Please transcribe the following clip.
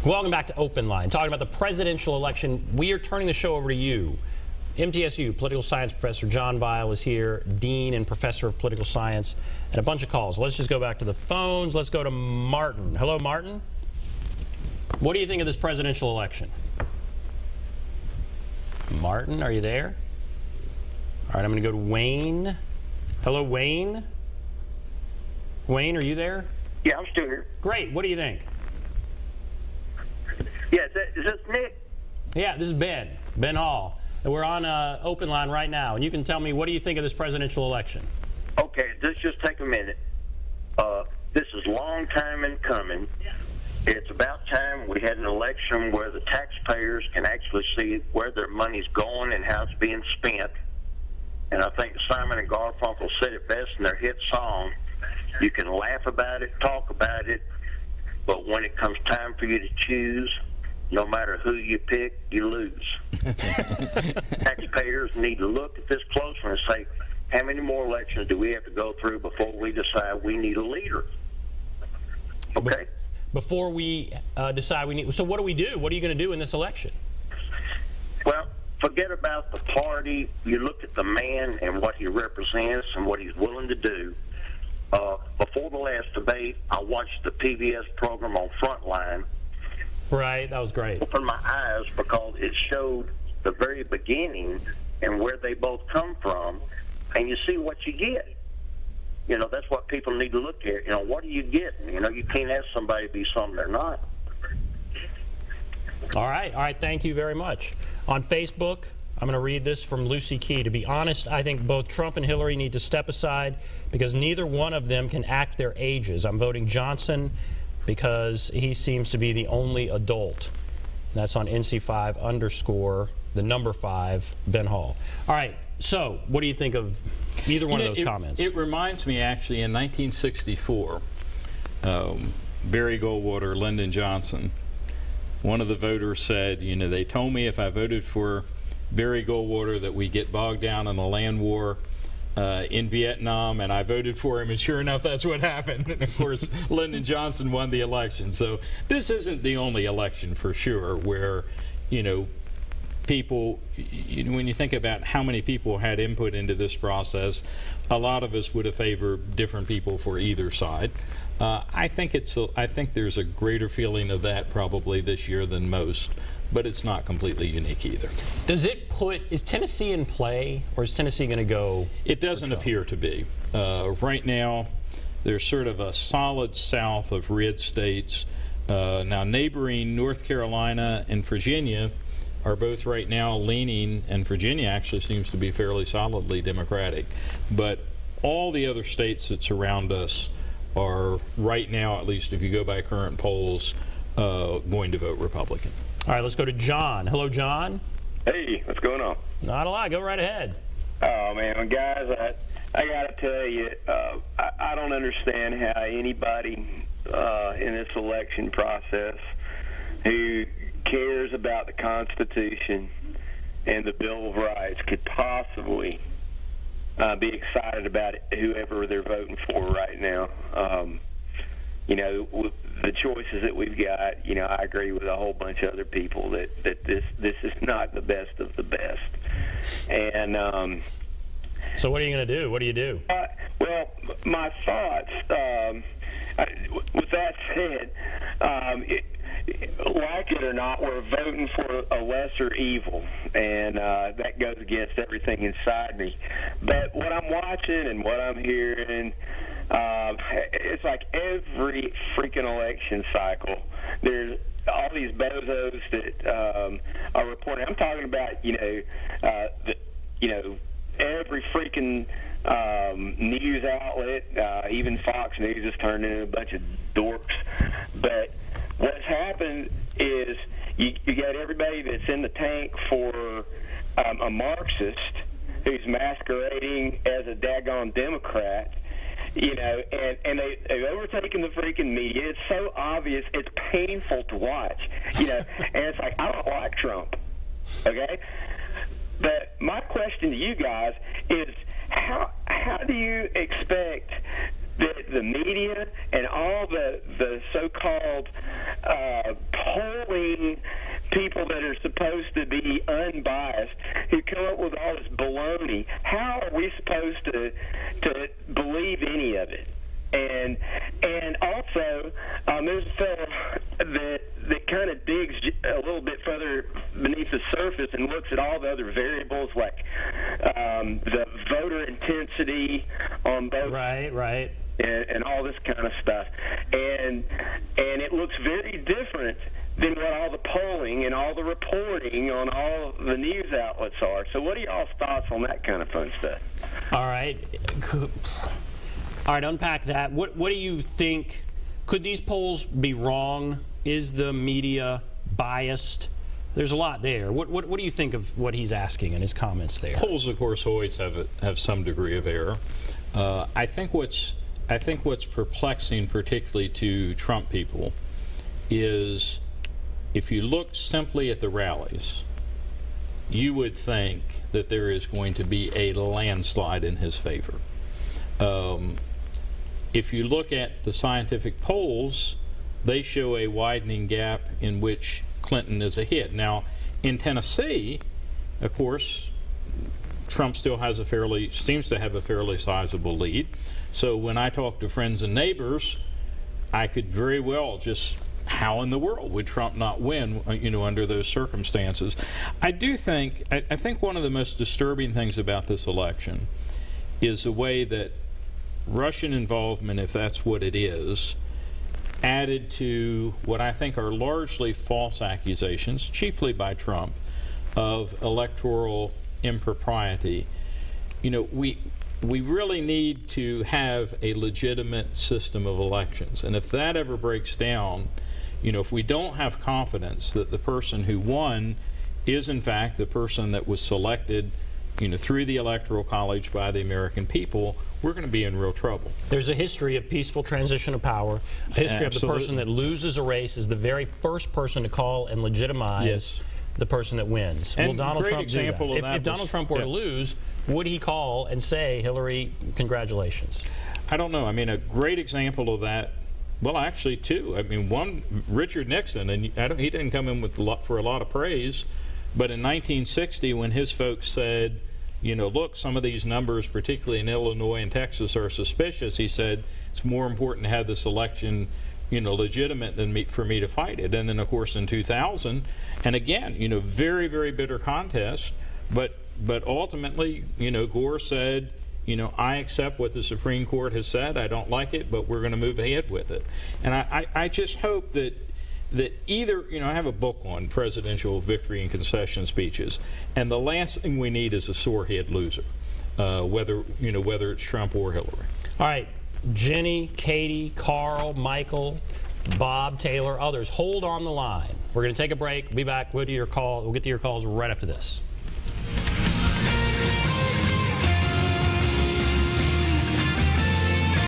Welcome back to OpenLine, talking about the presidential election. We are turning the show over to you. MTSU political science professor John Weil is here, dean and professor of political science, and a bunch of calls. Let's just go back to the phones. Let's go to Martin. Hello, Martin. What do you think of this presidential election? Martin, are you there? All right, I'm going to go to Wayne. Hello, Wayne. Wayne, are you there? Yeah, I'm still here. Great. What do you think? Yeah, is this Nick? Yeah, this is Ben Hall. And we're on OpenLine right now, and you can tell me, what do you think of this presidential election? Okay, just take a minute. This is long time in coming. It's about time we had an election where the taxpayers can actually see where their money's going and how it's being spent. And I think Simon and Garfunkel said it best in their hit song. You can laugh about it, talk about it, but when it comes time for you to choose, no matter who you pick, you lose. Taxpayers need to look at this closer and say, how many more elections do we have to go through before we decide we need a leader? Okay? Before we decide we need... So what do we do? What are you going to do in this election? Well, forget about the party. You look at the man and what he represents and what he's willing to do. Before the last debate, I watched the PBS program on Frontline. Right, that was great. Opened my eyes because it showed the very beginning and where they both come from, and you see what you get. You know, that's what people need to look at. You know, what are you getting? You know, you can't ask somebody to be something they're not. All right, thank you very much. On Facebook, I'm going to read this from Lucy Key. To be honest, I think both Trump and Hillary need to step aside because neither one of them can act their ages. I'm voting Johnson because he seems to be the only adult. And that's on NC5 _ the number 5, Ben Hall. All right, so what do you think of either one of those comments? It reminds me, actually, in 1964, Barry Goldwater, Lyndon Johnson, one of the voters said, you know, they told me if I voted for Barry Goldwater that we get bogged down in a land war in Vietnam, and I voted for him, and sure enough, that's what happened. And of course, Lyndon Johnson won the election. So this isn't the only election, for sure, where, you know, people, when you think about how many people had input into this process, a lot of us would have favored different people for either side. I think there's a greater feeling of that probably this year than most, but it's not completely unique either. Is Tennessee in play, or is Tennessee going to go? It doesn't appear to be. Right now, there's sort of a solid south of red states. Now, neighboring North Carolina and Virginia are both right now leaning, and Virginia actually seems to be fairly solidly Democratic. But all the other states that surround us are right now, at least if you go by current polls, going to vote Republican. All right, let's go to John. Hello, John. Hey, what's going on? Not a lot. Go right ahead. Oh, man, guys, I got to tell you, I don't understand how anybody in this election process who cares about the Constitution and the Bill of Rights could possibly be excited about it, whoever they're voting for right now. You know, the choices that we've got, you know, I agree with a whole bunch of other people that this is not the best of the best. And so what are you going to do? What do you do? Well, my thoughts, with that said, like it or not, we're voting for a lesser evil, and that goes against everything inside me. But what I'm watching and what I'm hearing, it's like every freaking election cycle, there's all these bozos that are reporting. I'm talking about, every freaking news outlet, even Fox News has turned into a bunch of dorks. But what's happened is you got everybody that's in the tank for a Marxist who's masquerading as a daggone Democrat, you know, and they've overtaken the freaking media. It's so obvious, it's painful to watch, you know, and it's like, I don't like Trump, okay? But my question to you guys is, how do you expect the media and all the so-called poll right-wing people that are supposed to be unbiased who come up with all this baloney. How are we supposed to believe any of it? And also, there's a fellow that kind of digs a little bit further beneath the surface and looks at all the other variables, like the voter intensity on both. Right. And all this kind of stuff. And it looks very different than what all the polling and all the reporting on all the news outlets are. So what are y'all's thoughts on that kind of fun stuff? All right, unpack that. What do you think? Could these polls be wrong? Is the media biased? There's a lot there. What do you think of what he's asking in his comments there? Polls, of course, always have some degree of error. I think what's perplexing, particularly to Trump people, is if you look simply at the rallies, you would think that there is going to be a landslide in his favor. If you look at the scientific polls, they show a widening gap in which Clinton is a hit. Now, in Tennessee, of course, Trump still has seems to have a fairly sizable lead. So when I talk to friends and neighbors, I could very well just, how in the world would Trump not win, under those circumstances? I think one of the most disturbing things about this election is the way that Russian involvement, if that's what it is, added to what I think are largely false accusations, chiefly by Trump, of electoral impropriety. We really need to have a legitimate system of elections. And if that ever breaks down, if we don't have confidence that the person who won is in fact the person that was selected, through the Electoral College by the American people, we're going to be in real trouble. There's a history of peaceful transition of power, a history of the person that loses a race is the very first person to call and legitimize the person that wins. And will Donald Trump do that? If Donald Trump were to lose, would he call and say, Hillary, congratulations? I don't know. A great example of that, well, actually two. One, Richard Nixon, and he didn't come in for a lot of praise, but in 1960, when his folks said, look, some of these numbers, particularly in Illinois and Texas, are suspicious, he said, it's more important to have this election legitimate than for me to fight it. And then, of course, in 2000, and again, very, very bitter contest, but ultimately, Gore said, I accept what the Supreme Court has said. I don't like it, but we're going to move ahead with it. And I just hope that either, I have a book on presidential victory and concession speeches, and the last thing we need is a sorehead loser, whether it's Trump or Hillary. All right, Jenny, Katie, Carl, Michael, Bob, Taylor, others, hold on the line. We're going to take a break. We'll be back. We'll get to your calls right after this.